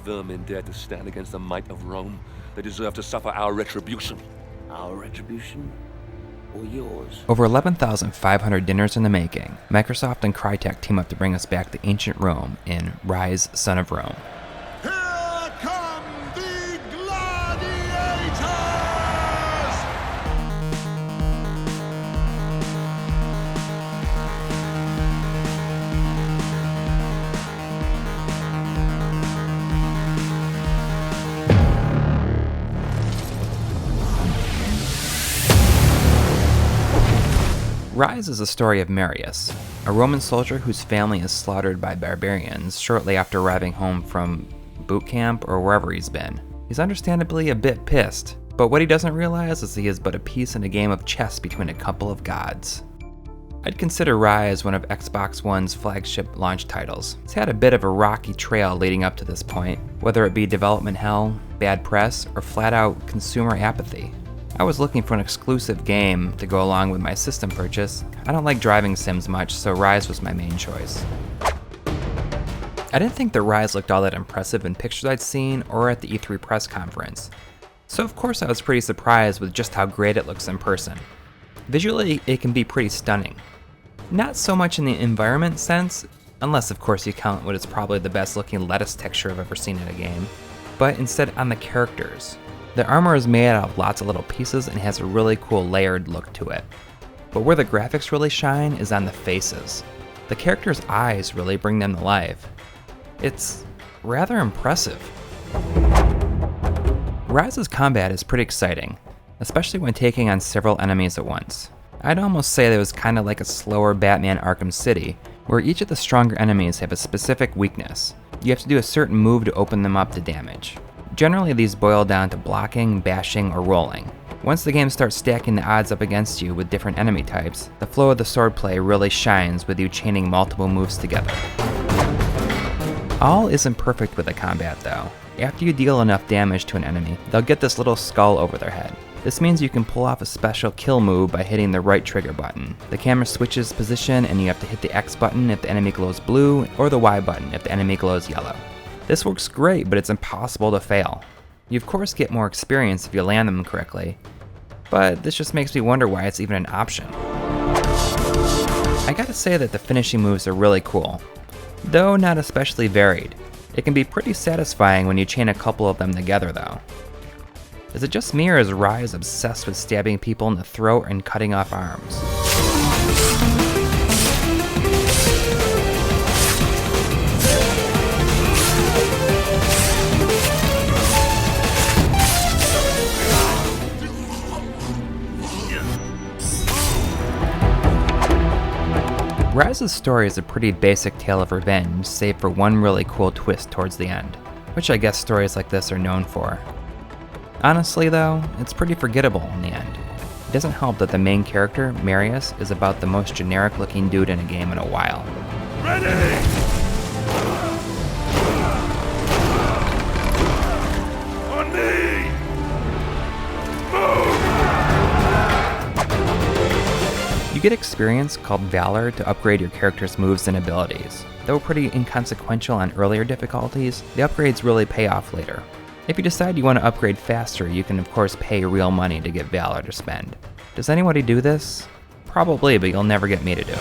vermin dare to stand against the might of Rome, they deserve to suffer our retribution. Our retribution? Or yours? Over 11,500 dinners in the making, Microsoft and Crytek team up to bring us back to ancient Rome in Ryse Son of Rome. Here come the gladiators! Ryse is a story of Marius, a Roman soldier whose family is slaughtered by barbarians shortly after arriving home from boot camp or wherever he's been. He's understandably a bit pissed, but what he doesn't realize is he is but a piece in a game of chess between a couple of gods. I'd consider Ryse one of Xbox One's flagship launch titles. It's had a bit of a rocky trail leading up to this point, whether it be development hell, bad press, or flat out consumer apathy. I was looking for an exclusive game to go along with my system purchase. I don't like driving sims much, so Ryse was my main choice. I didn't think that Ryse looked all that impressive in pictures I'd seen or at the E3 press conference, so of course I was pretty surprised with just how great it looks in person. Visually, it can be pretty stunning. Not so much in the environment sense, unless of course you count what is probably the best looking lettuce texture I've ever seen in a game, but instead on the characters. The armor is made out of lots of little pieces and has a really cool layered look to it. But where the graphics really shine is on the faces. The characters' eyes really bring them to life. It's rather impressive. Ryse's combat is pretty exciting, especially when taking on several enemies at once. I'd almost say that it was kind of like a slower Batman Arkham City, where each of the stronger enemies have a specific weakness. You have to do a certain move to open them up to damage. Generally, these boil down to blocking, bashing, or rolling. Once the game starts stacking the odds up against you with different enemy types, the flow of the swordplay really shines with you chaining multiple moves together. All isn't perfect with the combat though. After you deal enough damage to an enemy, they'll get this little skull over their head. This means you can pull off a special kill move by hitting the right trigger button. The camera switches position and you have to hit the X button if the enemy glows blue, or the Y button if the enemy glows yellow. This works great, but it's impossible to fail. You of course get more experience if you land them correctly, but this just makes me wonder why it's even an option. I gotta say that the finishing moves are really cool, though not especially varied. It can be pretty satisfying when you chain a couple of them together though. Is it just me or is Ryse obsessed with stabbing people in the throat and cutting off arms? Razzes' story is a pretty basic tale of revenge, save for one really cool twist towards the end, which I guess stories like this are known for. Honestly though, it's pretty forgettable in the end. It doesn't help that the main character, Marius, is about the most generic looking dude in a game in a while. Ready! On me! Move! You get experience called Valor to upgrade your character's moves and abilities. Though pretty inconsequential on earlier difficulties, the upgrades really pay off later. If you decide you want to upgrade faster, you can of course pay real money to get Valor to spend. Does anybody do this? Probably, but you'll never get me to do it.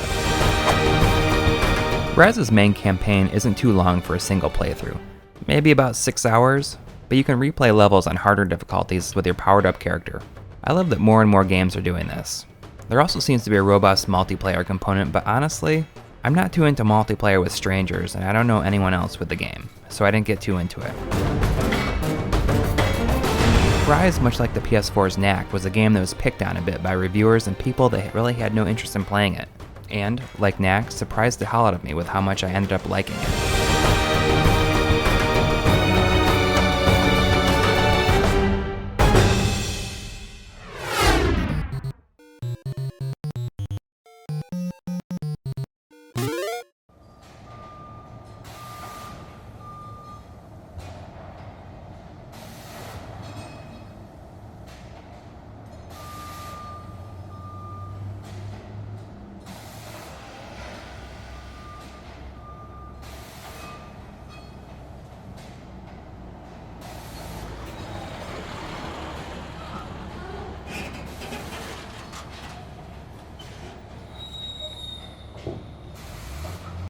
Razzes' main campaign isn't too long for a single playthrough, maybe about 6 hours, but you can replay levels on harder difficulties with your powered up character. I love that more and more games are doing this. There also seems to be a robust multiplayer component, but honestly, I'm not too into multiplayer with strangers and I don't know anyone else with the game, so I didn't get too into it. Ryse, much like the PS4's Knack, was a game that was picked on a bit by reviewers and people that really had no interest in playing it. And, like Knack, surprised the hell out of me with how much I ended up liking it.